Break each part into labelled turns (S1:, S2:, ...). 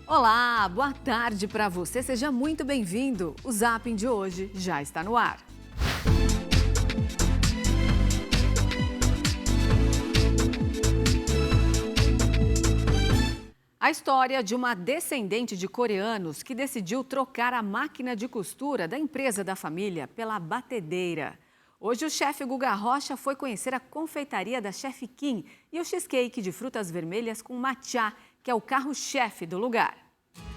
S1: Olá, boa tarde para você. Seja muito bem-vindo. O Zapping de hoje já está no ar. A história de uma descendente de coreanos que decidiu trocar a máquina de costura da empresa da família pela batedeira. Hoje o chefe Guga Rocha foi conhecer a confeitaria da Chef Kim e o cheesecake de frutas vermelhas com matcha, que é o carro-chefe do lugar.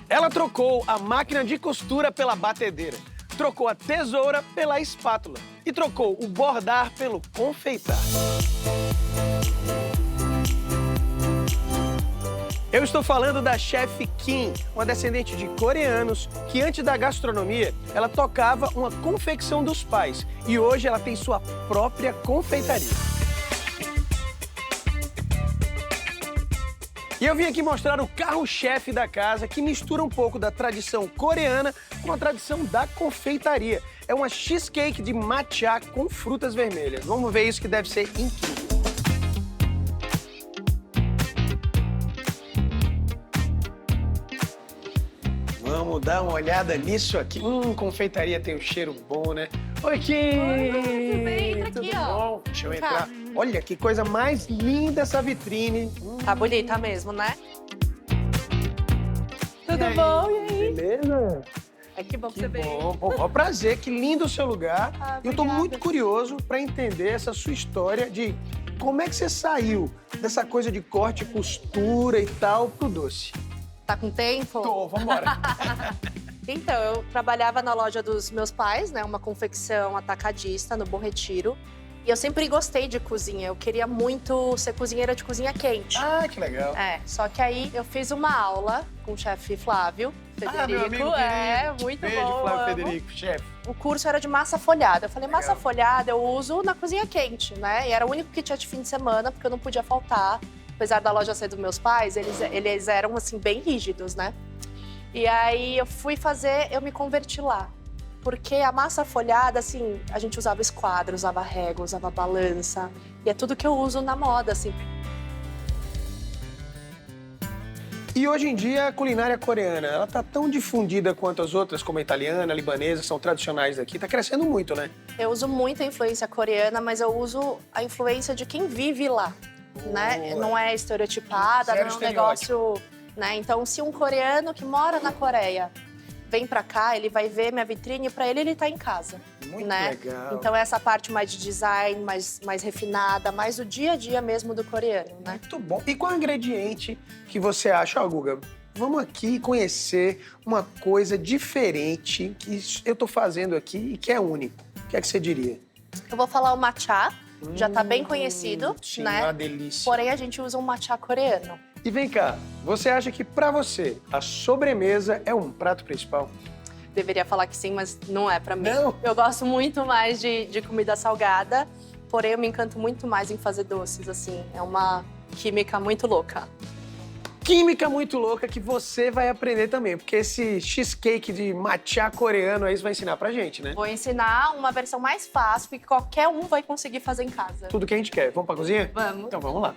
S2: Ela trocou a máquina de costura pela batedeira, trocou a tesoura pela espátula e trocou o bordar pelo confeitar. Eu estou falando da Chef Kim, uma descendente de coreanos que antes da gastronomia, ela tocava uma confecção dos pais e hoje ela tem sua própria confeitaria. E eu vim aqui mostrar o carro-chefe da casa, que mistura um pouco da tradição coreana com a tradição da confeitaria. É uma cheesecake de matcha com frutas vermelhas. Vamos ver isso que deve ser incrível. Vamos dar uma olhada nisso aqui. Confeitaria tem um cheiro bom, né? Oi, Kim!
S3: Oi, tudo bem? Entra aqui,
S2: tudo
S3: ó.
S2: bom? Deixa eu entrar. Olha que coisa mais linda essa vitrine.
S3: Tá bonita mesmo, né?
S2: E
S3: Tudo
S2: aí?
S3: bom? E aí?
S2: Beleza?
S3: É que bom que
S2: Que
S3: você veio.
S2: bom. Pô, prazer, que lindo o seu lugar.
S3: Ah,
S2: Eu tô
S3: obrigada.
S2: muito curioso para entender essa sua história de como é que você saiu dessa coisa de corte e costura e tal pro doce.
S3: Tá com tempo?
S2: Tô, vambora.
S3: Então, eu trabalhava na loja dos meus pais, né? Uma confecção atacadista no Bom Retiro. E eu sempre gostei de cozinha. Eu queria muito ser cozinheira de cozinha quente.
S2: Ah, que legal.
S3: Só que aí eu fiz uma aula com o chefe Flávio Federico.
S2: meu amigo querido.
S3: Muito
S2: Beijo,
S3: bom.
S2: Flávio
S3: amo.
S2: Federico, chefe.
S3: O curso era de massa folhada. Eu falei,
S2: Legal.
S3: massa folhada eu uso na cozinha quente, né? E era o único que tinha de fim de semana, porque eu não podia faltar. Apesar da loja ser dos meus pais, eles eram, assim, bem rígidos, né? E aí eu fui fazer, eu me converti lá. Porque a massa folhada, assim, a gente usava esquadro, usava régua, usava balança. E é tudo que eu uso na moda, assim.
S2: E hoje em dia a culinária coreana, ela tá tão difundida quanto as outras, como a italiana, a libanesa, são tradicionais daqui. Tá crescendo muito, né?
S3: Eu uso muito a influência coreana, mas eu uso a influência de quem vive lá, né?
S2: Boa.
S3: Não é estereotipada,
S2: Zero
S3: não é um
S2: estereótipo.
S3: negócio, né? Então, se um coreano que mora na Coreia vem pra cá, ele vai ver minha vitrine e pra ele tá em casa,
S2: Muito
S3: né?
S2: legal.
S3: Então, essa parte mais de design, mais refinada, mais do dia a dia mesmo do coreano, né?
S2: Muito bom. E qual é o ingrediente que você acha, ó, Guga, vamos aqui conhecer uma coisa diferente que eu tô fazendo aqui e que é único. O que é que você diria?
S3: Eu vou falar o matcha, já tá bem conhecido,
S2: sim,
S3: né?
S2: uma delícia.
S3: Porém, a gente usa um matcha coreano.
S2: E vem cá, você acha que pra você a sobremesa é um prato principal?
S3: Deveria falar que sim, mas não é pra mim.
S2: Não?
S3: Eu gosto muito mais de comida salgada, porém eu me encanto muito mais em fazer doces, assim. É uma química muito louca.
S2: Química muito louca que você vai aprender também, porque esse cheesecake de matcha coreano aí você vai ensinar pra gente, né?
S3: Vou ensinar uma versão mais fácil que qualquer um vai conseguir fazer em casa.
S2: Tudo que a gente quer. Vamos pra cozinha?
S3: Vamos.
S2: Então vamos lá.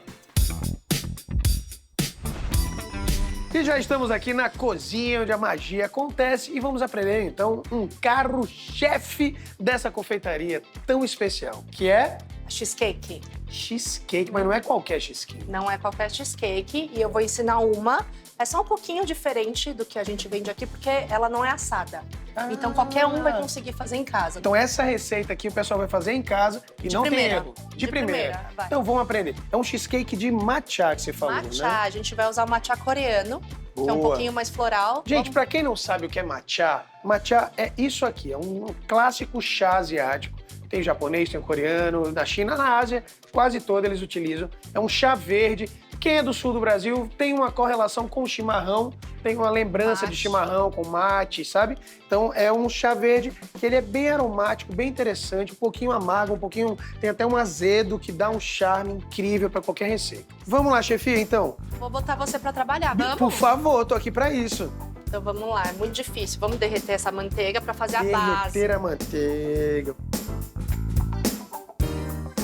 S2: E já estamos aqui na cozinha onde a magia acontece e vamos aprender então um carro-chefe dessa confeitaria tão especial, que é
S3: Cheesecake.
S2: cheesecake, mas não é qualquer cheesecake.
S3: Não é qualquer cheesecake e eu vou ensinar uma. É só um pouquinho diferente do que a gente vende aqui, porque ela não é assada. Então qualquer um vai conseguir fazer em casa.
S2: Então essa receita aqui o pessoal vai fazer em casa e
S3: De
S2: não
S3: primeira.
S2: tem erro.
S3: De primeira, vai.
S2: Então vamos aprender. É um cheesecake de matcha que você falou,
S3: Matcha,
S2: né?
S3: a gente vai usar o matcha coreano, que é um
S2: Boa.
S3: pouquinho mais floral.
S2: Gente, pra quem não sabe o que é matcha, matcha é isso aqui, é um clássico chá asiático. Tem japonês, tem coreano, da China, na Ásia, quase toda eles utilizam. É um chá verde. Quem é do sul do Brasil tem uma correlação com o chimarrão, tem uma lembrança de
S3: Mate.
S2: chimarrão com mate, sabe? Então é um chá verde que ele é bem aromático, bem interessante, um pouquinho amargo, um pouquinho, tem até um azedo que dá um charme incrível para qualquer receita. Vamos lá, chefia, então?
S3: Vou botar você pra trabalhar, vamos?
S2: Por favor, tô aqui para isso.
S3: Então vamos lá, é muito difícil. Vamos derreter essa manteiga pra fazer a base.
S2: Derreter a manteiga.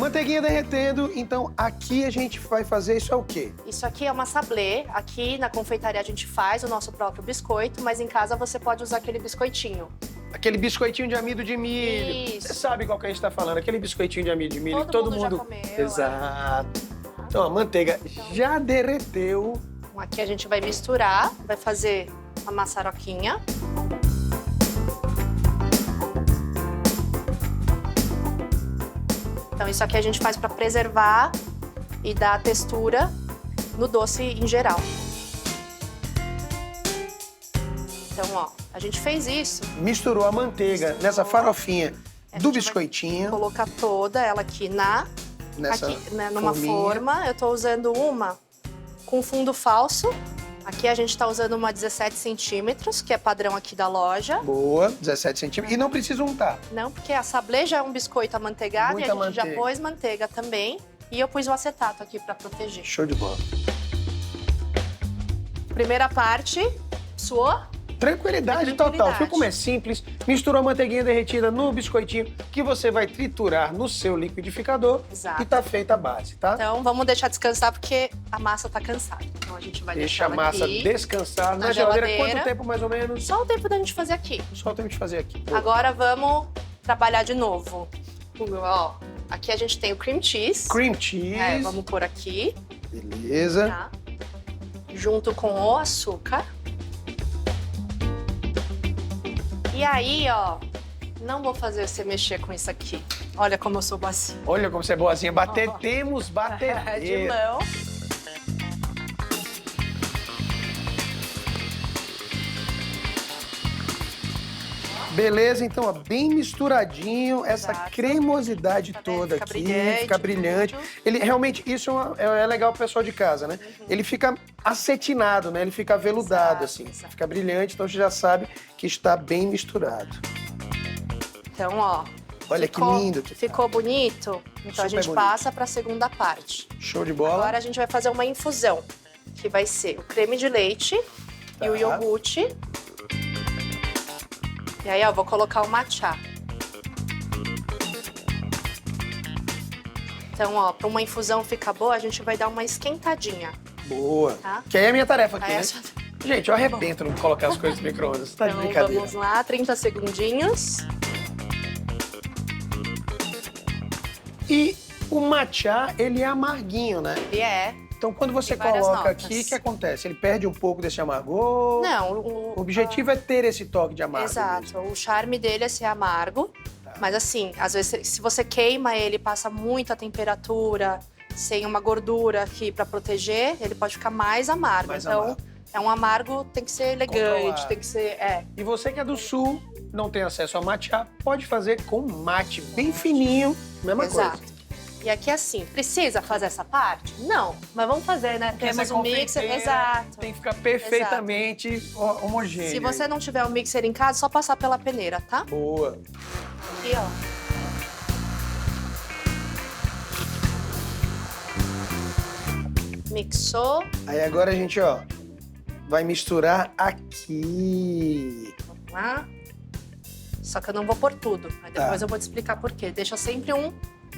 S2: manteiguinha derretendo, então aqui a gente vai fazer isso é o quê?
S3: Isso aqui é uma sablé. Aqui na confeitaria a gente faz o nosso próprio biscoito, mas em casa você pode usar aquele biscoitinho.
S2: Aquele biscoitinho de amido de milho.
S3: Isso.
S2: Você sabe qual que a gente tá falando, aquele biscoitinho de amido de milho que
S3: Todo mundo já comeu,
S2: Exato. Então a manteiga já derreteu.
S3: Então, aqui a gente vai misturar, vai fazer a maçaroquinha. Então isso aqui a gente faz para preservar e dar a textura no doce em geral. Então, ó, a gente fez isso.
S2: Misturou a manteiga nessa farofinha do biscoitinho.
S3: Colocar toda ela aqui
S2: Nessa
S3: numa
S2: forminha.
S3: forma. Eu tô usando uma com fundo falso. Aqui a gente tá usando uma 17 centímetros, que é padrão aqui da loja.
S2: Boa, 17 centímetros. E não precisa untar.
S3: Não, porque a sablé já é um biscoito amanteigado e a gente já pôs manteiga também. E eu pus o acetato aqui pra proteger.
S2: Show de bola.
S3: Primeira parte, suou?
S2: Tranquilidade total. Viu como é simples? Misturou a manteiguinha derretida no biscoitinho que você vai triturar no seu liquidificador.
S3: Exato.
S2: E tá feita a base, tá?
S3: Então vamos deixar descansar porque a massa tá cansada. Então a gente vai
S2: Deixa a
S3: deixar
S2: massa
S3: aqui
S2: descansar
S3: na
S2: na geladeira.
S3: geladeira.
S2: Quanto tempo mais ou menos?
S3: Só o tempo da gente fazer aqui.
S2: Só o tempo de fazer aqui. Boa.
S3: Agora vamos trabalhar de novo. Ó, aqui a gente tem o cream cheese.
S2: Cream cheese.
S3: Vamos pôr aqui,
S2: Beleza.
S3: tá? Junto com o açúcar. E aí, ó, não vou fazer você mexer com isso aqui. Olha como eu sou boazinha.
S2: Olha como você é boazinha. Temos
S3: De
S2: batedeira.
S3: mão.
S2: Beleza, então, ó, bem misturadinho, essa
S3: Exato.
S2: cremosidade
S3: Tá vendo?
S2: toda
S3: Fica
S2: aqui,
S3: brilhante,
S2: fica brilhante.
S3: tudo.
S2: Ele realmente, isso é legal pro pessoal de casa, né? Ele fica acetinado, né? Ele fica aveludado,
S3: Exato,
S2: assim.
S3: exato.
S2: Fica brilhante, então você já sabe que está bem misturado.
S3: Então, ó.
S2: Olha que lindo que tá.
S3: Ficou bonito? Então a
S2: Super
S3: gente
S2: bonito.
S3: passa para a segunda parte.
S2: Show de bola.
S3: Agora a gente vai fazer uma infusão, que vai ser o creme de leite e o
S2: Tá.
S3: iogurte. E aí, ó, vou colocar o matcha. Então, ó, para uma infusão ficar boa, a gente vai dar uma esquentadinha,
S2: Boa.
S3: tá?
S2: Que aí é a minha tarefa aqui,
S3: Aí
S2: né?
S3: é só-
S2: Gente, eu arrebento não colocar as coisas no micro-ondas. Tá de
S3: Então,
S2: brincadeira.
S3: vamos lá, 30 segundinhos.
S2: E o matcha, ele é amarguinho, né?
S3: E é.
S2: Então, quando você
S3: Tem várias
S2: coloca
S3: notas.
S2: aqui, o que acontece? Ele perde um pouco desse amargor?
S3: Não,
S2: O objetivo é ter esse toque de amargo
S3: Exato.
S2: mesmo.
S3: O charme dele é ser amargo.
S2: Tá.
S3: Mas assim, às vezes, se você queima ele, passa muita temperatura, sem uma gordura aqui pra proteger, ele pode ficar mais amargo.
S2: Mais
S3: então,
S2: amargo.
S3: é um amargo, tem que ser elegante,
S2: Controlado.
S3: tem que ser. É.
S2: E você que é do sul, não tem acesso a matcha, pode fazer com mate bem fininho, mesma
S3: Exato.
S2: coisa.
S3: E aqui assim, precisa fazer essa parte? Não, mas vamos fazer, né?
S2: Porque
S3: Temos
S2: essa
S3: um mixer,
S2: confeiteira
S3: exato.
S2: Tem que ficar perfeitamente homogêneo.
S3: Se você não tiver um mixer em casa, é só passar pela peneira, tá?
S2: Boa.
S3: Aqui, ó. Mixou.
S2: Aí agora a gente, ó, vai misturar aqui.
S3: Vamos lá. Só que eu não vou pôr tudo. Mas
S2: Tá.
S3: depois eu vou te explicar por quê. Deixa sempre um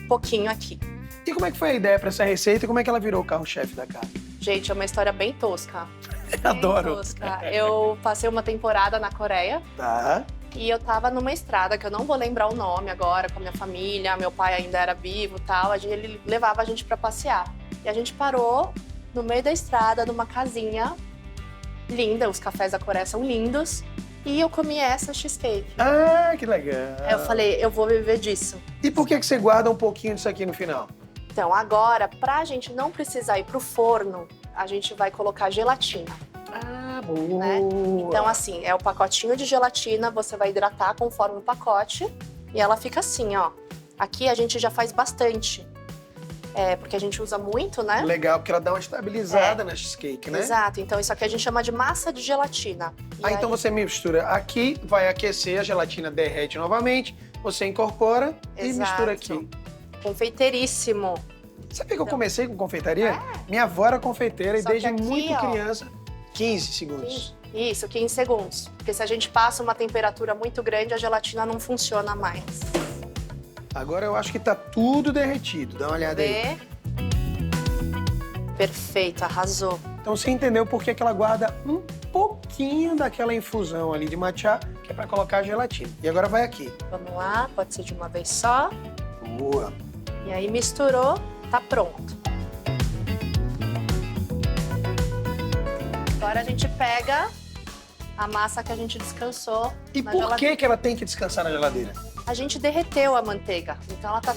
S3: pouquinho aqui.
S2: E como é que foi a ideia pra essa receita e como é que ela virou o carro-chefe da casa?
S3: Gente, é uma história bem tosca. Bem
S2: Adoro.
S3: tosca. Eu passei uma temporada na Coreia
S2: Tá.
S3: e eu tava numa estrada, que eu não vou lembrar o nome agora, com a minha família. Meu pai ainda era vivo e tal. Ele levava a gente pra passear. E a gente parou no meio da estrada, numa casinha linda. Os cafés da Coreia são lindos. E eu comi essa cheesecake.
S2: Ah, que legal.
S3: Aí eu falei, eu vou viver disso.
S2: E por que você guarda um pouquinho disso aqui no final?
S3: Então, agora, pra gente não precisar ir pro forno, a gente vai colocar gelatina.
S2: Ah, boa.
S3: Né? Então, assim, é o pacotinho de gelatina, você vai hidratar conforme o pacote. E ela fica assim, ó. Aqui a gente já faz bastante. Porque a gente usa muito, né?
S2: Legal, porque ela dá uma estabilizada na cheesecake, né?
S3: Exato. Então, isso aqui a gente chama de massa de gelatina. E
S2: Então você mistura aqui, vai aquecer, a gelatina derrete novamente, você incorpora e
S3: Exato.
S2: mistura aqui.
S3: Confeiteiríssimo.
S2: Sabia que eu comecei com confeitaria? Minha avó era confeiteira
S3: Só
S2: e desde
S3: que aqui,
S2: muito
S3: ó,
S2: criança, 15 segundos.
S3: Isso, 15 segundos. Porque se a gente passa uma temperatura muito grande, a gelatina não funciona mais.
S2: Agora eu acho que tá tudo derretido. Dá uma olhada aí.
S3: Vê. Perfeito, arrasou.
S2: Então você entendeu por que ela guarda um pouquinho daquela infusão ali de matcha, que é para colocar a gelatina. E agora vai aqui.
S3: Vamos lá, pode ser de uma vez só.
S2: Boa.
S3: E aí misturou, tá pronto. Agora a gente pega a massa que a gente descansou
S2: E
S3: na
S2: por
S3: geladeira.
S2: que ela tem que descansar na geladeira?
S3: A gente derreteu a manteiga, então ela tá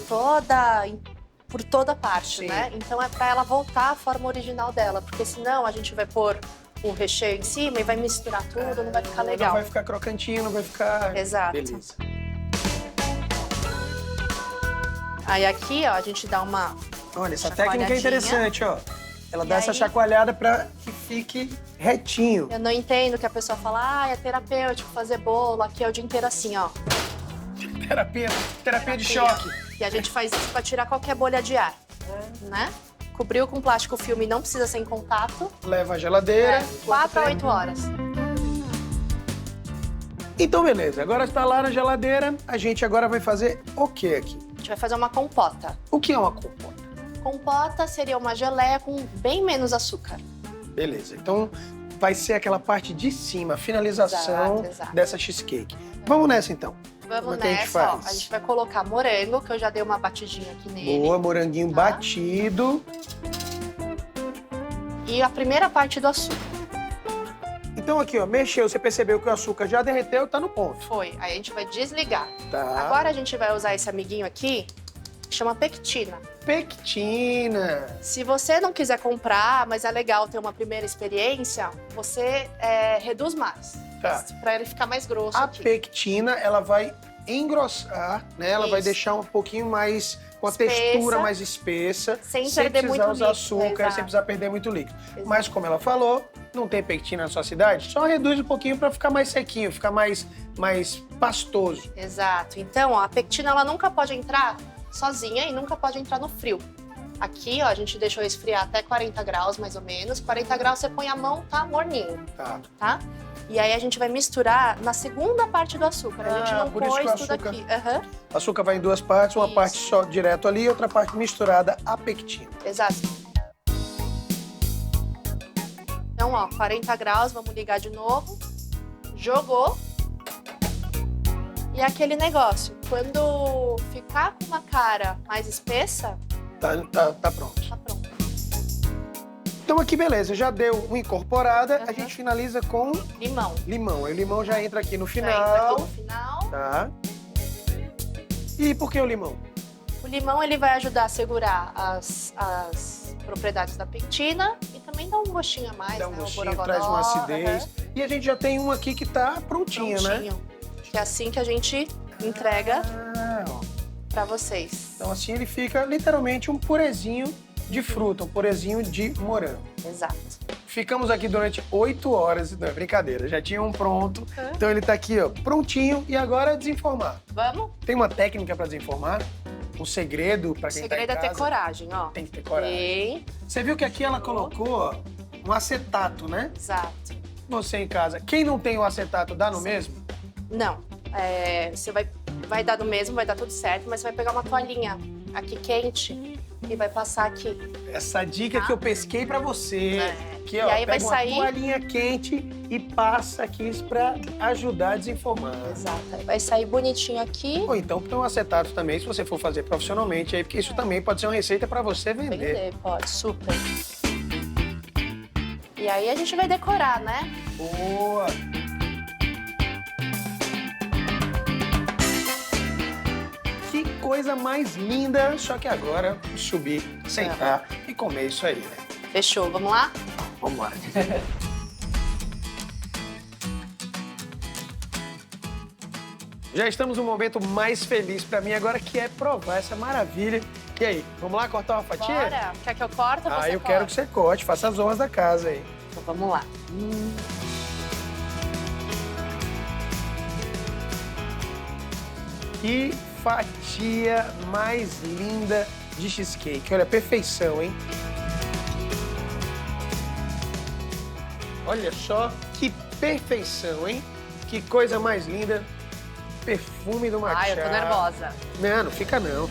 S3: por toda parte,
S2: Sim.
S3: né? Então é pra ela voltar à forma original dela, porque senão a gente vai pôr o recheio em cima e vai misturar tudo, não vai ficar legal.
S2: Não vai ficar crocantinho, não vai ficar...
S3: Exato.
S2: Beleza.
S3: Aí aqui, ó, a gente dá uma
S2: Olha, essa técnica é
S3: chacoalhadinha.
S2: interessante, ó. Ela
S3: E
S2: dá essa
S3: aí?
S2: chacoalhada para que fique retinho.
S3: Eu não entendo que a pessoa fala, ah, é terapêutico fazer bolo, aqui é o dia inteiro assim, ó.
S2: Terapia de choque.
S3: E a gente faz isso pra tirar qualquer bolha de ar, né? Cobriu com plástico filme, não precisa ser em contato.
S2: Leva à geladeira.
S3: 4 a 8 horas.
S2: Então, beleza. Agora está lá na geladeira. A gente agora vai fazer o que aqui?
S3: A gente vai fazer uma compota.
S2: O que é uma compota?
S3: Compota seria uma geleia com bem menos açúcar.
S2: Beleza. Então, vai ser aquela parte de cima, a finalização
S3: Exato.
S2: dessa cheesecake. Vamos nessa, então. Como
S3: Vamos
S2: é que a gente
S3: nessa, ó.
S2: faz?
S3: A gente vai colocar morango, que eu já dei uma batidinha aqui nele.
S2: Boa, moranguinho
S3: Tá.
S2: batido.
S3: E a primeira parte do açúcar.
S2: Então, aqui, ó, mexeu. Você percebeu que o açúcar já derreteu, tá no ponto.
S3: Foi. Aí a gente vai desligar.
S2: Tá.
S3: Agora a gente vai usar esse amiguinho aqui, que chama pectina.
S2: Pectina.
S3: Se você não quiser comprar, mas é legal ter uma primeira experiência, você reduz mais.
S2: Tá.
S3: Pra ele ficar mais grosso
S2: A
S3: aqui.
S2: pectina, ela vai engrossar, né? Ela vai
S3: Isso.
S2: deixar um pouquinho mais, com a
S3: Espessa.
S2: textura mais espessa.
S3: Sem perder
S2: precisar
S3: muito
S2: usar
S3: líquido,
S2: açúcar,
S3: exato.
S2: sem precisar perder muito líquido.
S3: Exato.
S2: Mas como ela falou, não tem pectina na sua cidade, só reduz um pouquinho para ficar mais sequinho, ficar mais pastoso.
S3: Exato. Então, ó, a pectina ela nunca pode entrar sozinha e nunca pode entrar no frio. Aqui, ó, a gente deixou esfriar até 40 graus, mais ou menos. 40 graus, você põe a mão, tá morninho,
S2: Tá.
S3: tá? E aí a gente vai misturar na segunda parte do açúcar. A gente
S2: Ah,
S3: não
S2: por isso
S3: pôs
S2: que o
S3: tudo
S2: açúcar-
S3: aqui. Aham,
S2: O açúcar vai em duas partes, uma
S3: Isso.
S2: parte só direto ali e outra parte misturada a pectina.
S3: exato. Então, ó, 40 graus, vamos ligar de novo. Jogou. E aquele negócio, quando ficar com uma cara mais espessa,
S2: Tá pronto.
S3: tá pronto.
S2: Então aqui, beleza, já deu uma incorporada, a
S3: Uhum.
S2: gente finaliza com
S3: Limão.
S2: limão. Aí o limão já entra aqui no
S3: Já entra
S2: final.
S3: aqui no final.
S2: Tá. E por que o limão?
S3: O limão ele vai ajudar a segurar as propriedades da pectina e também dá um gostinho a mais,
S2: Dá um
S3: né? O
S2: gostinho,
S3: borogodó,
S2: traz uma acidez.
S3: aham,
S2: E a gente já tem um aqui que tá prontinho, né?
S3: prontinho. Que é assim que a gente entrega
S2: Ah, ó.
S3: pra vocês.
S2: Então assim ele fica literalmente um purezinho de fruta, um purezinho de morango.
S3: Exato.
S2: Ficamos aqui durante 8 horas, não é brincadeira, já tinha um pronto.
S3: Uhum.
S2: Então ele tá aqui, ó, prontinho e agora é desenformar.
S3: Vamos?
S2: Tem uma técnica para desenformar? Um segredo para
S3: O
S2: quem
S3: segredo
S2: tá
S3: é
S2: em
S3: ter
S2: casa?
S3: coragem, ó.
S2: Tem que ter coragem.
S3: Tem.
S2: Você viu que aqui ela colocou ó, um acetato, né?
S3: Exato.
S2: Você em casa, quem não tem o acetato dá no mesmo?
S3: Não. Você vai dar no mesmo, vai dar tudo certo, mas você vai pegar uma toalhinha aqui quente e vai passar aqui.
S2: Essa dica que eu pesquei pra você.
S3: É.
S2: Que,
S3: E
S2: ó,
S3: aí vai
S2: pega uma
S3: sair-
S2: toalhinha quente e passa aqui pra ajudar a desenformar.
S3: Exato. Aí vai sair bonitinho aqui.
S2: Ou então põe um acetato também, se você for fazer profissionalmente, aí, porque isso também pode ser uma receita pra você vender.
S3: Vender, pode, super. E aí a gente vai decorar, né?
S2: Boa! Que coisa mais linda! Só que agora, subir, sentar e comer isso aí, né?
S3: Fechou, vamos lá?
S2: Vamos lá. Já estamos no momento mais feliz pra mim agora, que é provar essa maravilha. E aí, vamos lá cortar uma fatia?
S3: Bora. Quer que eu corte ou você
S2: Ah, eu quero que você corte, faça as honras da casa aí.
S3: Então vamos lá.
S2: Que fatia mais linda de cheesecake. Olha, perfeição, hein? Olha só que perfeição, hein? Que coisa mais linda. perfume do matcha.
S3: Ai, eu tô nervosa.
S2: Não fica não.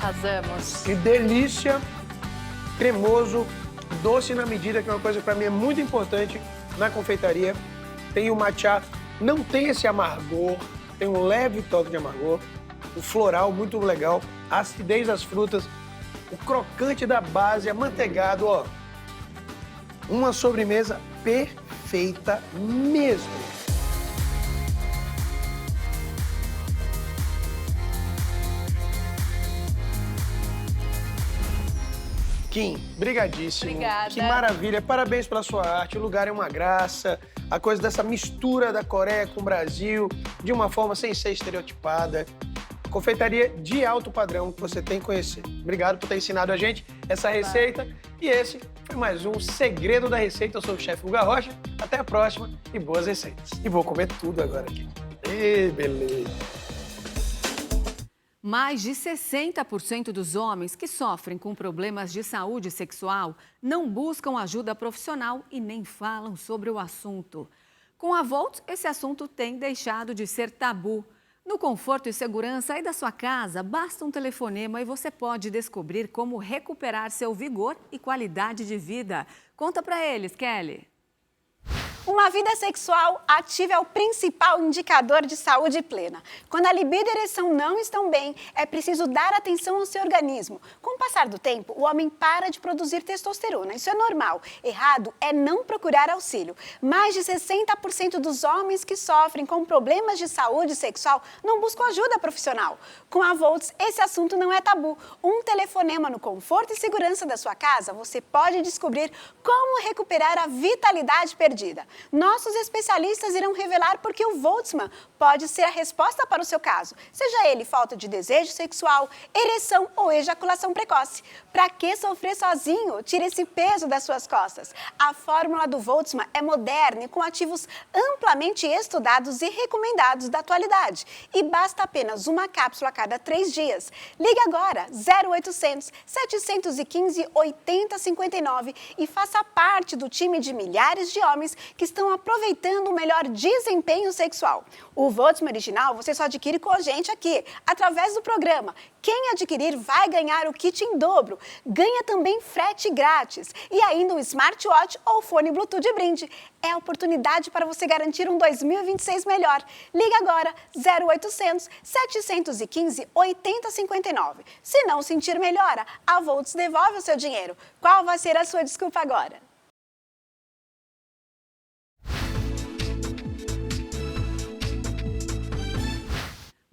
S3: Arrasamos.
S2: Que delícia, cremoso, doce na medida, que é uma coisa que para mim é muito importante na confeitaria. Tem o matcha, não tem esse amargor, tem um leve toque de amargor, o floral muito legal, a acidez das frutas, o crocante da base, amanteigado, ó. Uma sobremesa perfeita mesmo. Kim, brigadíssimo.
S3: Obrigada.
S2: Que maravilha, parabéns pela sua arte, o lugar é uma graça, a coisa dessa mistura da Coreia com o Brasil, de uma forma sem ser estereotipada. Confeitaria de alto padrão que você tem que conhecer. Obrigado por ter ensinado a gente essa receita. E esse foi mais um Segredo da Receita. Eu sou o chefe Guga Rocha. Até a próxima e boas receitas. E vou comer tudo agora aqui. Ê, beleza.
S1: Mais de 60% dos homens que sofrem com problemas de saúde sexual não buscam ajuda profissional e nem falam sobre o assunto. Com a Volt, esse assunto tem deixado de ser tabu. No conforto e segurança aí da sua casa, basta um telefonema e você pode descobrir como recuperar seu vigor e qualidade de vida. Conta pra eles, Kelly.
S4: Uma vida sexual ativa é o principal indicador de saúde plena. Quando a libido e a ereção não estão bem, é preciso dar atenção ao seu organismo. Com o passar do tempo, o homem para de produzir testosterona. Isso é normal. Errado é não procurar auxílio. Mais de 60% dos homens que sofrem com problemas de saúde sexual não buscam ajuda profissional. Com a Volts, esse assunto não é tabu. Um telefonema no conforto e segurança da sua casa, você pode descobrir como recuperar a vitalidade perdida. Nossos especialistas irão revelar por que o Voltsman pode ser a resposta para o seu caso, seja ele falta de desejo sexual, ereção ou ejaculação precoce. Para que sofrer sozinho? Tire esse peso das suas costas. A fórmula do Voltsman é moderna e com ativos amplamente estudados e recomendados da atualidade. E basta apenas uma cápsula a cada 3 dias. Ligue agora 0800 715 8059 e faça parte do time de milhares de homens que estão aproveitando o melhor desempenho sexual. O Voltsman original você só adquire com a gente aqui, através do programa. Quem adquirir vai ganhar o kit em dobro. Ganha também frete grátis e ainda um smartwatch ou fone Bluetooth de brinde. É a oportunidade para você garantir um 2026 melhor. Liga agora 0800 715 8059. Se não sentir melhora, a Volts devolve o seu dinheiro. Qual vai ser a sua desculpa agora?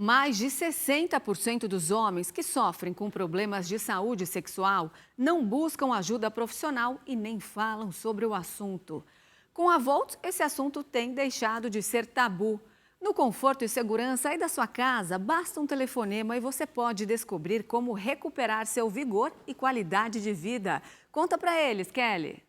S1: Mais de 60% dos homens que sofrem com problemas de saúde sexual não buscam ajuda profissional e nem falam sobre o assunto. Com a Volt, esse assunto tem deixado de ser tabu. No conforto e segurança aí da sua casa, basta um telefonema e você pode descobrir como recuperar seu vigor e qualidade de vida. Conta pra eles, Kelly.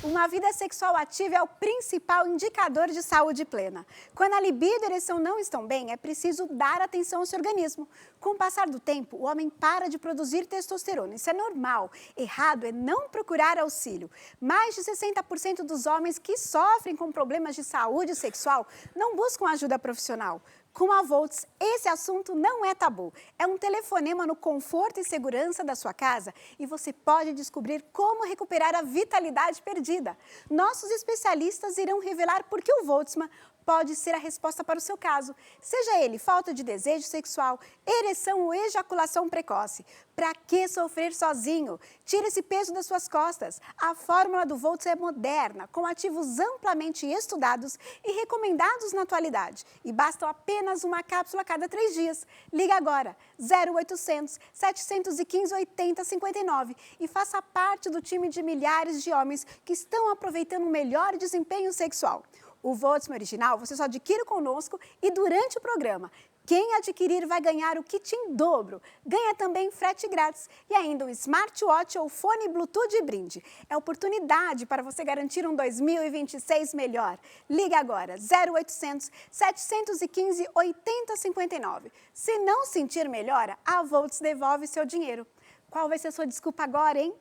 S4: Uma vida sexual ativa é o principal indicador de saúde plena. Quando a libido e a ereção não estão bem, é preciso dar atenção ao seu organismo. Com o passar do tempo, o homem para de produzir testosterona. Isso é normal. Errado é não procurar auxílio. Mais de 60% dos homens que sofrem com problemas de saúde sexual não buscam ajuda profissional. Com a Volts, esse assunto não é tabu. É um telefonema no conforto e segurança da sua casa e você pode descobrir como recuperar a vitalidade perdida. Nossos especialistas irão revelar por que o Voltsman pode ser a resposta para o seu caso, seja ele falta de desejo sexual, ereção ou ejaculação precoce. Para que sofrer sozinho? Tire esse peso das suas costas. A fórmula do Volts é moderna, com ativos amplamente estudados e recomendados na atualidade. E basta apenas uma cápsula a cada 3 dias. Liga agora, 0800 715 8059 e faça parte do time de milhares de homens que estão aproveitando o melhor desempenho sexual. O Voltsman original você só adquire conosco e durante o programa. Quem adquirir vai ganhar o kit em dobro. Ganha também frete grátis e ainda um smartwatch ou fone Bluetooth de brinde. É oportunidade para você garantir um 2026 melhor. Liga agora, 0800 715 8059. Se não sentir melhora, a Volts devolve seu dinheiro. Qual vai ser a sua desculpa agora, hein?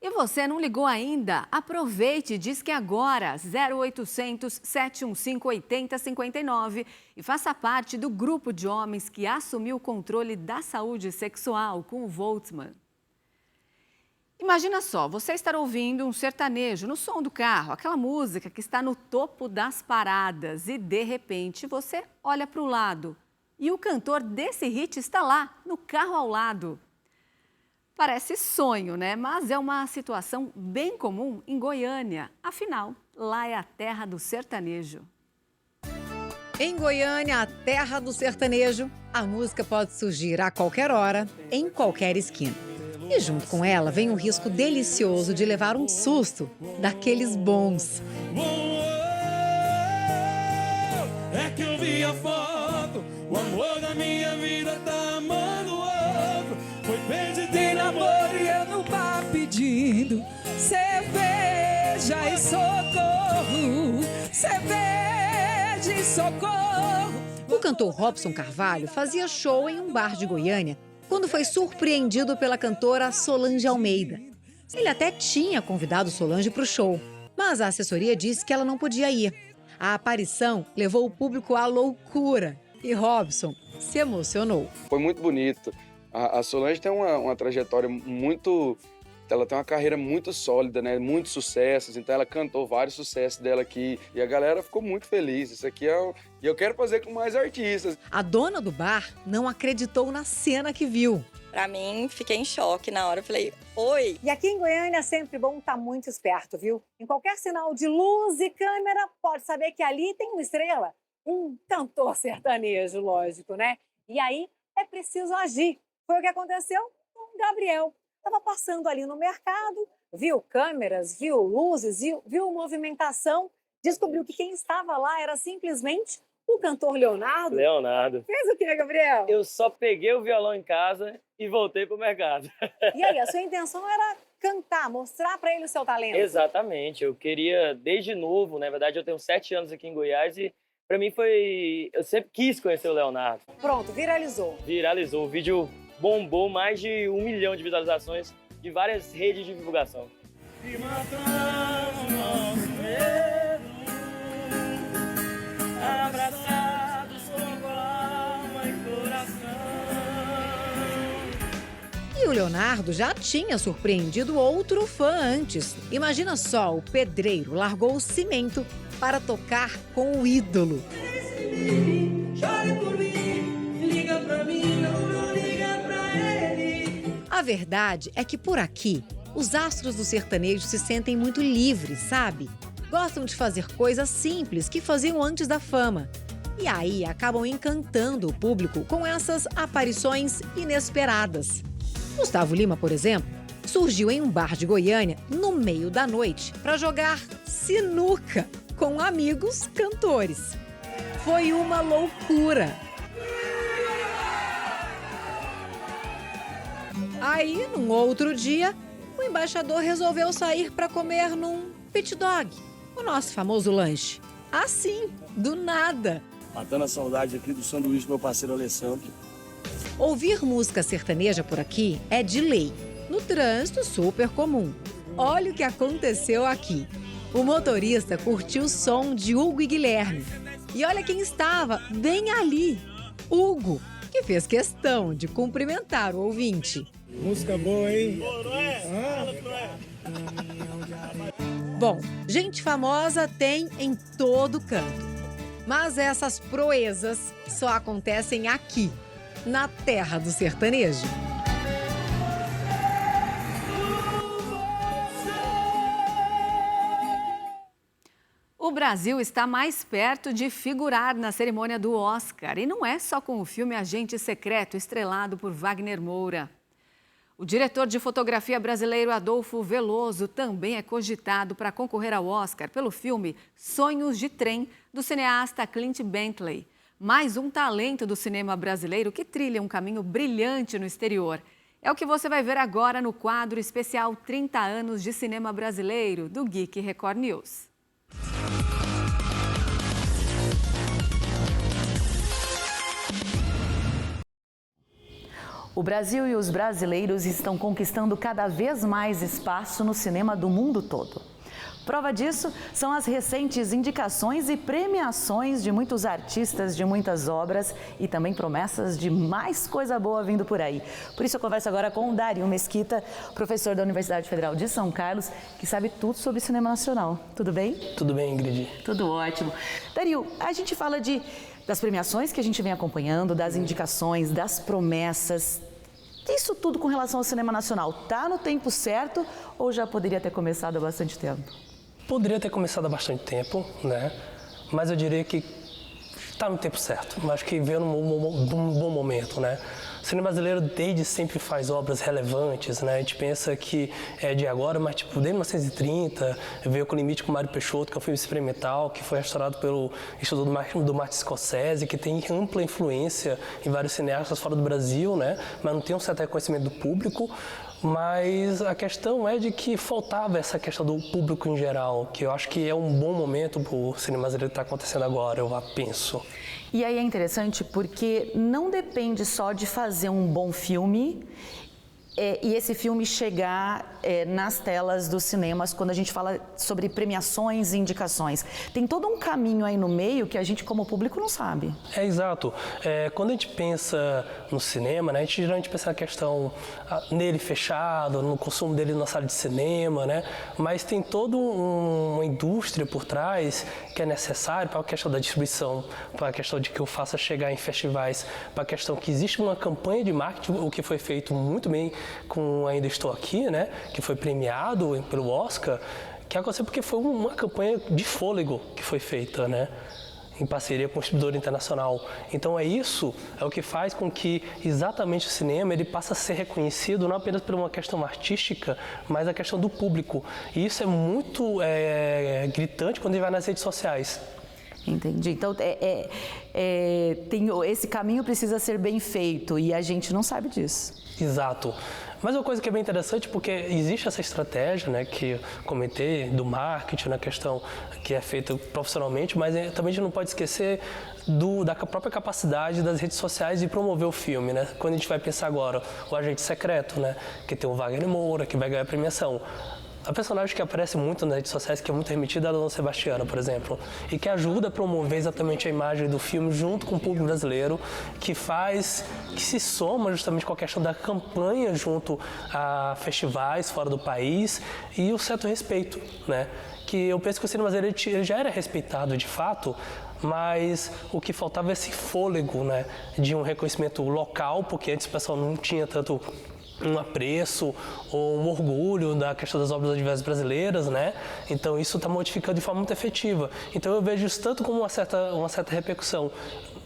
S1: E você não ligou ainda? Aproveite e diz que agora 0800 715 8059 e faça parte do grupo de homens que assumiu o controle da saúde sexual com o Voltzmann. Imagina só, você estar ouvindo um sertanejo no som do carro, aquela música que está no topo das paradas e de repente você olha para o lado e o cantor desse hit está lá, no carro ao lado. Parece sonho, né? Mas é uma situação bem comum em Goiânia. Afinal, lá é a terra do sertanejo.
S5: Em Goiânia, a terra do sertanejo, a música pode surgir a qualquer hora, em qualquer esquina. E junto com ela vem o risco delicioso de levar um susto daqueles bons.
S6: É que eu vi a foto, o amor da minha vida tá amando outro. Foi pedido em namoro e eu não tá pedindo cerveja e socorro, cerveja e socorro.
S5: O cantor Robson Carvalho fazia show em um bar de Goiânia quando foi surpreendido pela cantora Solange Almeida. Ele até tinha convidado Solange para o show, mas a assessoria disse que ela não podia ir. A aparição levou o público à loucura e Robson se emocionou.
S7: Foi muito bonito. A Solange tem uma trajetória muito... Ela tem uma carreira muito sólida, né? Muitos sucessos, então ela cantou vários sucessos dela aqui e a galera ficou muito feliz. Isso aqui e eu quero fazer com mais artistas.
S5: A dona do bar não acreditou na cena que viu.
S8: Pra mim, fiquei em choque na hora. Eu falei, oi!
S9: E aqui em Goiânia é sempre bom estar muito esperto, viu? Em qualquer sinal de luz e câmera, pode saber que ali tem uma estrela. Um cantor sertanejo, lógico, né? E aí é preciso agir. Foi o que aconteceu com o Gabriel. Estava passando ali no mercado, viu câmeras, viu luzes, viu movimentação, descobriu que quem estava lá era simplesmente o cantor Leonardo.
S10: Leonardo.
S9: Fez o quê, Gabriel?
S10: Eu só peguei o violão em casa e voltei pro mercado.
S9: E aí, a sua intenção era cantar, mostrar para ele o seu talento?
S10: Exatamente. Eu queria, desde novo, na verdade, eu tenho 7 anos aqui em Goiás e para mim foi... Eu sempre quis conhecer o Leonardo.
S9: Pronto, viralizou.
S10: Viralizou. O vídeo bombou mais de 1 milhão de visualizações de várias redes de divulgação. E matamos nosso medo, abraçados com alma e coração.
S5: E o Leonardo já tinha surpreendido outro fã antes. Imagina só, o pedreiro largou o cimento para tocar com o ídolo.
S6: Chore por mim, liga pra mim, não liga pra ele.
S5: A verdade é que por aqui, os astros do sertanejo se sentem muito livres, sabe? Gostam de fazer coisas simples que faziam antes da fama. E aí acabam encantando o público com essas aparições inesperadas. Gustavo Lima, por exemplo, surgiu em um bar de Goiânia no meio da noite para jogar sinuca com amigos cantores. Foi uma loucura. Aí, num outro dia, o embaixador resolveu sair para comer num pit dog, o nosso famoso lanche. Assim, do nada.
S11: Matando a saudade aqui do sanduíche do meu parceiro Alessandro.
S5: Ouvir música sertaneja por aqui é de lei. No trânsito, super comum. Olha o que aconteceu aqui. O motorista curtiu o som de Hugo e Guilherme. E olha quem estava bem ali. Hugo, que fez questão de cumprimentar o ouvinte.
S11: Música boa, hein?
S5: Bom, gente famosa tem em todo canto. Mas essas proezas só acontecem aqui, na terra do sertanejo.
S1: O Brasil está mais perto de figurar na cerimônia do Oscar. E não é só com o filme Agente Secreto, estrelado por Wagner Moura. O diretor de fotografia brasileiro Adolfo Veloso também é cogitado para concorrer ao Oscar pelo filme Sonhos de Trem, do cineasta Clint Bentley. Mais um talento do cinema brasileiro que trilha um caminho brilhante no exterior. É o que você vai ver agora no quadro especial 30 anos de cinema brasileiro, do Geek Record News.
S12: O Brasil e os brasileiros estão conquistando cada vez mais espaço no cinema do mundo todo. Prova disso são as recentes indicações e premiações de muitos artistas, de muitas obras e também promessas de mais coisa boa vindo por aí. Por isso eu converso agora com o Dario Mesquita, professor da Universidade Federal de São Carlos, que sabe tudo sobre cinema nacional. Tudo bem?
S11: Tudo bem, Ingrid.
S12: Tudo ótimo. Dario, a gente fala das premiações que a gente vem acompanhando, das indicações, das promessas. Isso tudo com relação ao cinema nacional, tá no tempo certo ou já poderia ter começado há bastante tempo?
S11: Poderia ter começado há bastante tempo, né? Mas eu diria que está no tempo certo. Acho que veio num bom momento, né? O cinema brasileiro desde sempre faz obras relevantes, né? A gente pensa que é de agora, mas tipo, desde 1930 veio com o Limite com Mário Peixoto, que é um filme experimental, que foi restaurado pelo Instituto do Martin Scorsese, que tem ampla influência em vários cineastas fora do Brasil, né? Mas não tem um certo reconhecimento do público. Mas a questão é de que faltava essa questão do público em geral, que eu acho que é um bom momento para o cinema brasileiro que está acontecendo agora, eu penso.
S12: E aí é interessante porque não depende só de fazer um bom filme e esse filme chegar nas telas dos cinemas quando a gente fala sobre premiações e indicações. Tem todo um caminho aí no meio que a gente como público não sabe.
S11: É, exato. Quando a gente pensa no cinema, né, a gente geralmente pensa na questão nele fechado, no consumo dele na sala de cinema, né, mas tem toda uma indústria por trás que é necessária para a questão da distribuição, para a questão de que eu faça chegar em festivais, para a questão que existe uma campanha de marketing, o que foi feito muito bem com Ainda Estou Aqui, né, que foi premiado pelo Oscar, que aconteceu porque foi uma campanha de fôlego que foi feita, né, em parceria com o distribuidor internacional. Então isso é o que faz com que exatamente o cinema ele passe a ser reconhecido não apenas por uma questão artística, mas a questão do público. E isso é muito gritante quando a gente vai nas redes sociais.
S12: Entendi. Então, esse caminho precisa ser bem feito e a gente não sabe disso.
S11: Exato. Mas uma coisa que é bem interessante, porque existe essa estratégia, né, que eu comentei, do marketing, na questão que é feita profissionalmente, mas também a gente não pode esquecer da própria capacidade das redes sociais de promover o filme, né? Quando a gente vai pensar agora, o Agente Secreto, né, que tem o Wagner Moura, que vai ganhar a premiação. A personagem que aparece muito nas redes sociais, que é muito remetida, é a Dona Sebastiana, por exemplo, e que ajuda a promover exatamente a imagem do filme junto com o público brasileiro, que se soma justamente com a questão da campanha junto a festivais fora do país e o certo respeito, né? Que eu penso que o cinema brasileiro ele já era respeitado de fato, mas o que faltava é esse fôlego, né, de um reconhecimento local, porque antes o pessoal não tinha tanto um apreço ou um orgulho da questão das obras audiovisuais brasileiras, né? Então isso está modificando de forma muito efetiva. Então eu vejo isso tanto como uma certa repercussão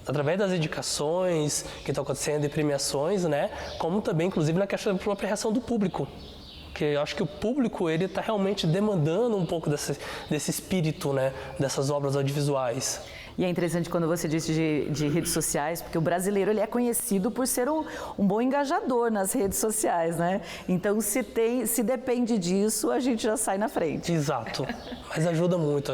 S11: através das indicações que estão acontecendo e premiações, né? Como também, inclusive, na questão da própria reação do público. Que eu acho que o público ele está realmente demandando um pouco desse espírito, né? Dessas obras audiovisuais.
S12: E é interessante quando você disse de redes sociais, porque o brasileiro ele é conhecido por ser um bom engajador nas redes sociais, né? Então, se depende disso, a gente já sai na frente.
S11: Exato. Mas ajuda muito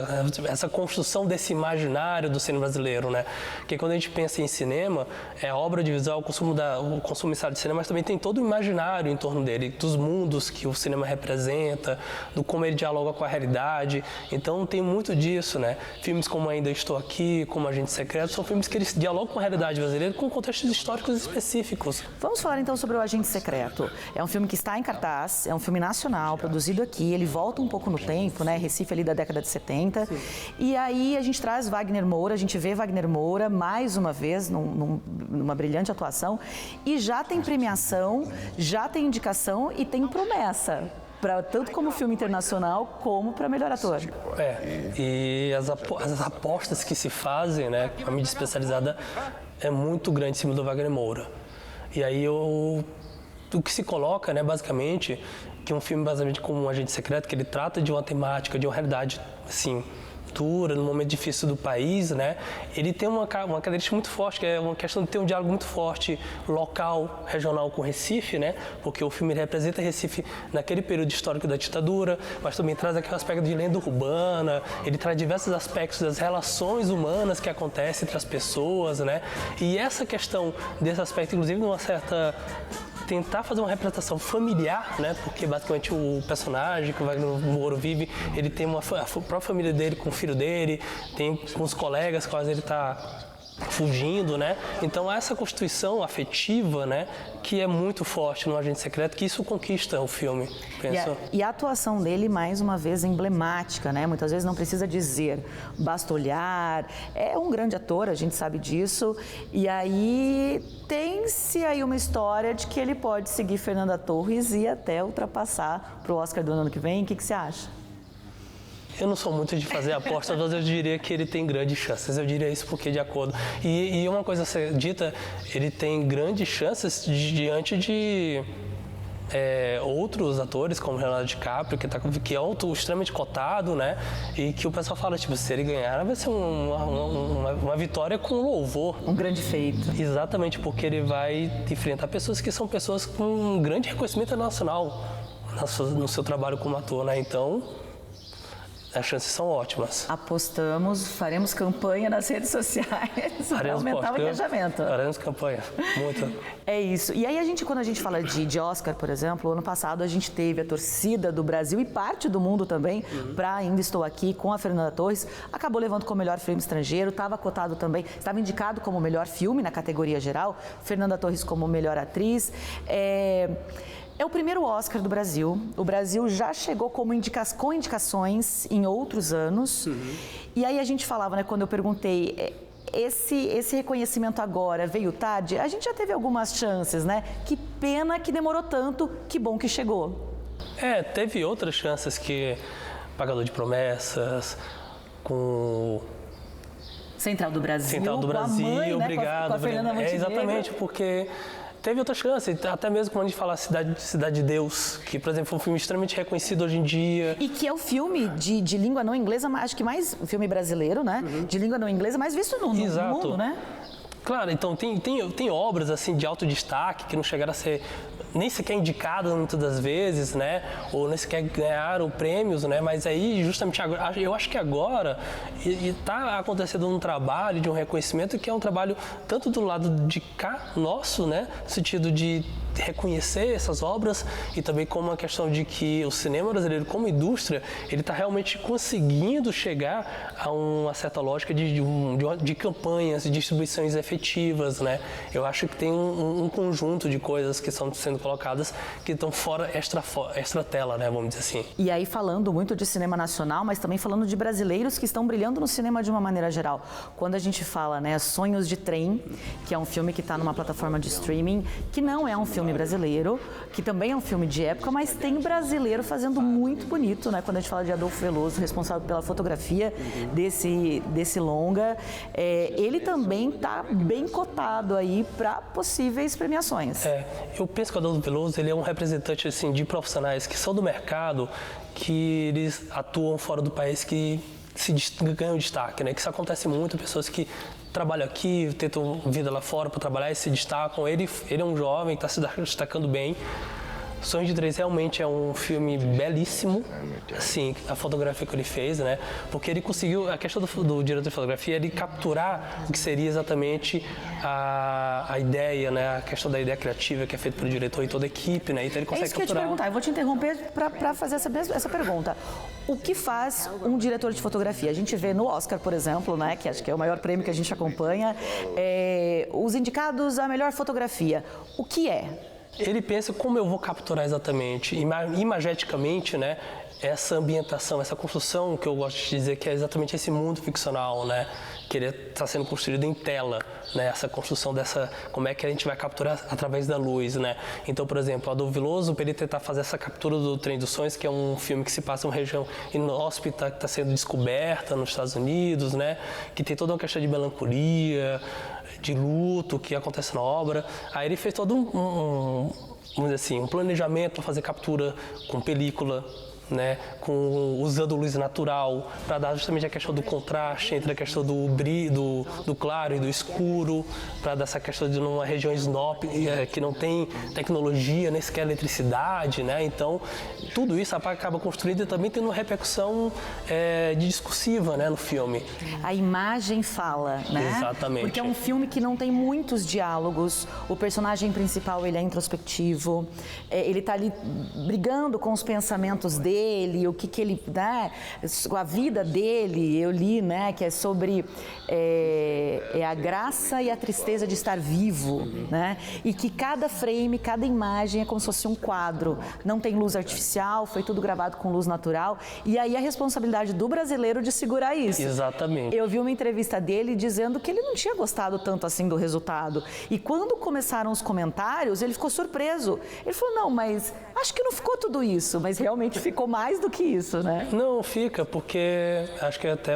S11: essa construção desse imaginário do cinema brasileiro, né? Porque quando a gente pensa em cinema, a obra audiovisual, o consumo em sala de cinema, mas também tem todo o imaginário em torno dele, dos mundos que o cinema representa, do como ele dialoga com a realidade. Então, tem muito disso, né? Filmes como Ainda Estou Aqui, como Agente Secreto, são filmes que eles dialogam com a realidade brasileira com contextos históricos específicos.
S12: Vamos falar então sobre o Agente Secreto. É um filme que está em cartaz, é um filme nacional, produzido aqui, ele volta um pouco no tempo, né? Recife ali da década de 70. Sim. E aí a gente traz Wagner Moura, a gente vê Wagner Moura mais uma vez numa brilhante atuação e já tem premiação, já tem indicação e tem promessa. Tanto como filme internacional, como para melhor ator.
S11: E as apostas que se fazem, né, com a mídia especializada, é muito grande em cima do Wagner Moura. E aí o que se coloca, né, basicamente, que um filme basicamente como Um Agente Secreto, que ele trata de uma temática, de uma realidade, assim, dura, num momento difícil do país, né? Ele tem uma característica muito forte, que é uma questão de ter um diálogo muito forte local, regional com Recife, né? Porque o filme representa Recife naquele período histórico da ditadura, mas também traz aquele aspecto de lenda urbana, ele traz diversos aspectos das relações humanas que acontecem entre as pessoas, né? E essa questão desse aspecto, inclusive, numa certa tentar fazer uma representação familiar, né? Porque basicamente o personagem que o Wagner Moura vive, ele tem a própria família dele com o filho dele, tem uns colegas com quais ele está fugindo, né? Então essa constituição afetiva, né, que é muito forte no Agente Secreto, que isso conquista o filme, penso.
S12: E a atuação dele, mais uma vez, emblemática, né? Muitas vezes não precisa dizer, basta olhar. É um grande ator, a gente sabe disso. E aí tem-se aí uma história de que ele pode seguir Fernanda Torres e até ultrapassar para o Oscar do ano que vem. O que você acha?
S11: Eu não sou muito de fazer apostas, mas eu diria que ele tem grandes chances. Eu diria isso porque, de acordo. E uma coisa a ser dita, ele tem grandes chances diante de outros atores, como Leonardo DiCaprio, que é extremamente cotado, né? E que o pessoal fala, tipo, se ele ganhar, vai ser uma vitória com louvor.
S12: Um grande feito.
S11: Exatamente, porque ele vai enfrentar pessoas que são pessoas com um grande reconhecimento nacional no seu trabalho como ator, né? Então, as chances são ótimas.
S12: Apostamos, faremos campanha nas redes sociais para aumentar o engajamento.
S11: Faremos campanha, muito.
S12: É isso. E aí, quando a gente fala de Oscar, por exemplo, ano passado a gente teve a torcida do Brasil e parte do mundo também para Ainda Estou Aqui com a Fernanda Torres. Acabou levando como melhor filme estrangeiro, estava cotado também, estava indicado como melhor filme na categoria geral, Fernanda Torres como melhor atriz. É o primeiro Oscar do Brasil. O Brasil já chegou com indicações em outros anos. E aí a gente falava, né, quando eu perguntei, esse reconhecimento agora veio tarde? A gente já teve algumas chances, né? Que pena que demorou tanto, que bom que chegou.
S11: Teve outras chances que Pagador de Promessas, com
S12: Central do Brasil,
S11: com a mãe,
S12: né?
S11: obrigado.
S12: Com a Fernanda Montenegro.
S11: Exatamente, porque teve outras chances, até mesmo quando a gente fala Cidade de Deus, que, por exemplo, é um filme extremamente reconhecido hoje em dia.
S12: E que é o filme de língua não inglesa, acho que mais filme brasileiro, né? De língua não inglesa, mais visto no mundo, né?
S11: Claro, então tem obras assim de alto destaque que não chegaram a ser nem sequer indicadas muitas das vezes, né? Ou nem sequer ganharam prêmios, né? Mas aí, justamente agora, eu acho que agora está acontecendo um trabalho de um reconhecimento que é um trabalho tanto do lado de cá, nosso, né? No sentido de reconhecer essas obras e também como uma questão de que o cinema brasileiro como indústria, ele está realmente conseguindo chegar a uma certa lógica de campanhas, de distribuições efetivas, né? Eu acho que tem um conjunto de coisas que estão sendo colocadas que estão fora, extra tela, né? Vamos dizer assim.
S12: E aí falando muito de cinema nacional, mas também falando de brasileiros que estão brilhando no cinema de uma maneira geral. Quando a gente fala, né, Sonhos de Trem, que é um filme que está numa plataforma de streaming, que não é um filme brasileiro, que também é um filme de época, mas tem brasileiro fazendo muito bonito, né? Quando a gente fala de Adolfo Veloso, responsável pela fotografia desse longa, ele também está bem cotado aí para possíveis premiações.
S11: Eu penso que o Adolfo Veloso, ele é um representante assim de profissionais que são do mercado, que eles atuam fora do país, que ganham destaque, né? Que isso acontece muito, pessoas que trabalham aqui, tentam vida lá fora para trabalhar e se destacam. Ele é um jovem, está se destacando bem. Sonhos de Trem realmente é um filme belíssimo, assim, a fotografia que ele fez, né? Porque ele conseguiu, a questão do diretor de fotografia, ele capturar o que seria exatamente a ideia, né? A questão da ideia criativa que é feita pelo diretor e toda a equipe, né? Então ele consegue capturar.
S12: É isso que eu ia te perguntar, eu vou te interromper para fazer essa pergunta. O que faz um diretor de fotografia? A gente vê no Oscar, por exemplo, né? Que acho que é o maior prêmio que a gente acompanha, os indicados à melhor fotografia. O que é?
S11: Ele pensa como eu vou capturar exatamente, imageticamente, né, essa ambientação, essa construção que eu gosto de dizer que é exatamente esse mundo ficcional, né, que ele está sendo construído em tela, né, essa construção dessa, como é que a gente vai capturar através da luz, né. Então, por exemplo, Adolfo Veloso, para ele tentar fazer essa captura do Trem dos Sonhos, que é um filme que se passa em uma região inóspita, que está sendo descoberta nos Estados Unidos, né, que tem toda uma questão de melancolia, de luto que acontece na obra. Aí ele fez todo vamos dizer assim, um planejamento para fazer captura com película, né, usando luz natural, para dar justamente a questão do contraste entre a questão do brilho, do claro e do escuro, para dar essa questão de uma região snob que não tem tecnologia, nem sequer eletricidade, né? Então, tudo isso acaba construindo e também tendo uma repercussão discursiva, né, no filme.
S12: A imagem fala, né?
S11: Exatamente.
S12: Porque é um filme que não tem muitos diálogos, o personagem principal ele é introspectivo, ele está ali brigando com os pensamentos dele, o que ele, né, a vida dele, eu li, né, que é sobre a graça e a tristeza de estar vivo, né? E que cada frame, cada imagem é como se fosse um quadro, não tem luz artificial, foi tudo gravado com luz natural, e aí a responsabilidade do brasileiro de segurar isso.
S11: Exatamente.
S12: Eu vi uma entrevista dele dizendo que ele não tinha gostado tanto assim do resultado, e quando começaram os comentários, ele ficou surpreso. Ele falou, não, mas acho que não ficou tudo isso, mas realmente ficou mais do que isso, né?
S11: Não, fica, porque acho que é até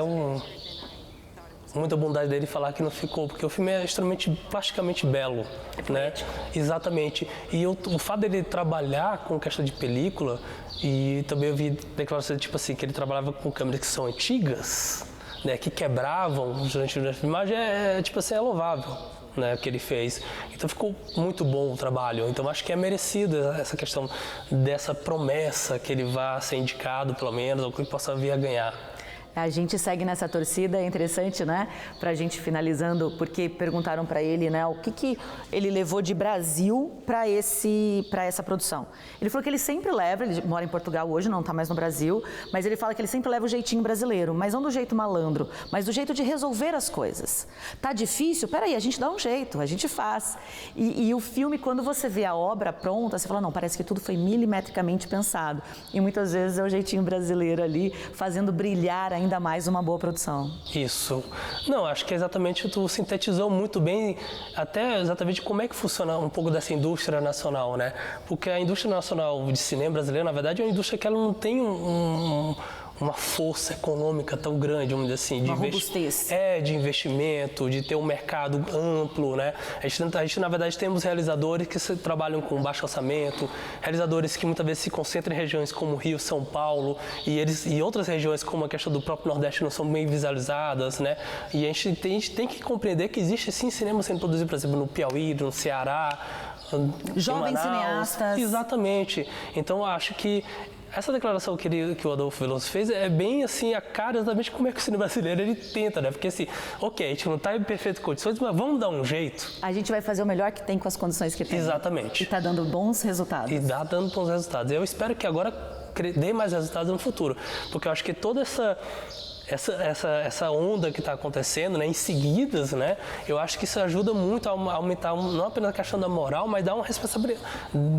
S11: muita bondade dele falar que não ficou, porque o filme é extremamente plasticamente belo, né? Exatamente. E o fato dele trabalhar com questão de película, e também eu vi declarações tipo assim, que ele trabalhava com câmeras que são antigas, né, que quebravam durante a filmagem, tipo assim, é louvável, né, que ele fez. Então ficou muito bom o trabalho. Então acho que é merecida essa questão dessa promessa que ele vá ser indicado, pelo menos, ou que ele possa vir a ganhar.
S12: A gente segue nessa torcida, é interessante, né? Pra gente finalizando, porque perguntaram para ele, né, o que ele levou de Brasil para essa produção. Ele falou que ele sempre leva, ele mora em Portugal hoje, não tá mais no Brasil, mas ele fala que ele sempre leva o jeitinho brasileiro, mas não do jeito malandro, mas do jeito de resolver as coisas. Tá difícil? Peraí, a gente dá um jeito, a gente faz. E o filme, quando você vê a obra pronta, você fala, não, parece que tudo foi milimetricamente pensado. E muitas vezes é o jeitinho brasileiro ali, fazendo brilhar ainda mais uma boa produção.
S11: Isso. Não, acho que exatamente tu sintetizou muito bem até exatamente como é que funciona um pouco dessa indústria nacional, né? Porque a indústria nacional de cinema brasileiro, na verdade, é uma indústria que ela não tem uma força econômica tão grande, vamos dizer assim.
S12: Uma robustez.
S11: De investimento, de ter um mercado amplo, né? A gente, na verdade, temos realizadores que trabalham com baixo orçamento, realizadores que muitas vezes se concentram em regiões como Rio, São Paulo, e outras regiões como a questão do próprio Nordeste não são bem visualizadas, né? E a gente tem que compreender que existe, sim, cinema sendo produzido, por exemplo, no Piauí, no Ceará,
S12: jovens cineastas.
S11: Exatamente. Então, acho que essa declaração que o Adolfo Veloso fez é bem assim, a cara exatamente como é que o cinema brasileiro ele tenta, né? Porque assim, ok, a gente não está em perfeitas condições, mas vamos dar um jeito.
S12: A gente vai fazer o melhor que tem com as condições que tem.
S11: Exatamente.
S12: E está dando bons resultados.
S11: E está dando bons resultados. Eu espero que agora dê mais resultados no futuro, porque eu acho que toda essa onda que está acontecendo, né, em seguidas, né, eu acho que isso ajuda muito a aumentar não apenas a questão da moral, mas dar uma responsabilidade,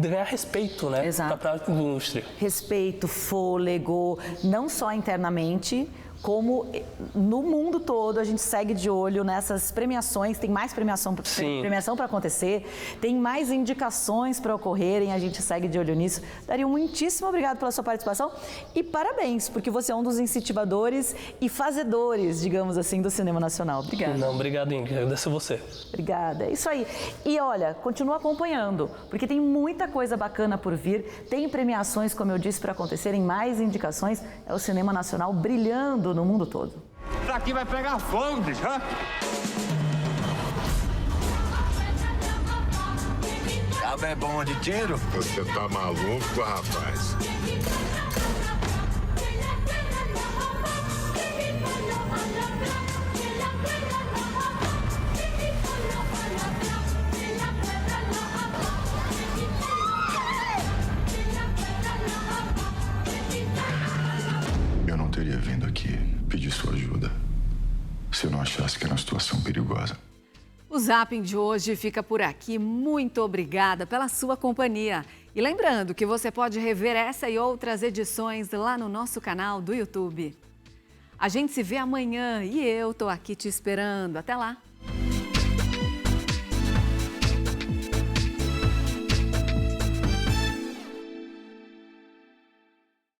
S11: ganhar respeito, né, para a indústria.
S12: Respeito, fôlego, não só internamente, como no mundo todo a gente segue de olho nessas premiações, tem mais premiação para acontecer, tem mais indicações para ocorrerem, a gente segue de olho nisso. Dario, muitíssimo obrigado pela sua participação e parabéns, porque você é um dos incentivadores e fazedores, digamos assim, do cinema nacional. Obrigada.
S11: Não, obrigado, Ingrid, agradeço a você.
S12: Obrigada, é isso aí. E olha, continua acompanhando, porque tem muita coisa bacana por vir, tem premiações, como eu disse, para acontecerem, mais indicações, é o cinema nacional brilhando no mundo todo.
S13: Isso aqui vai pegar fogo, bicho.
S14: Cabo é bom de tiro?
S15: Você tá maluco, rapaz?
S16: Eu não teria vindo aqui pedir sua ajuda se eu não achasse que era uma situação perigosa.
S1: O Zapping de hoje fica por aqui. Muito obrigada pela sua companhia. E lembrando que você pode rever essa e outras edições lá no nosso canal do YouTube. A gente se vê amanhã e eu tô aqui te esperando. Até lá!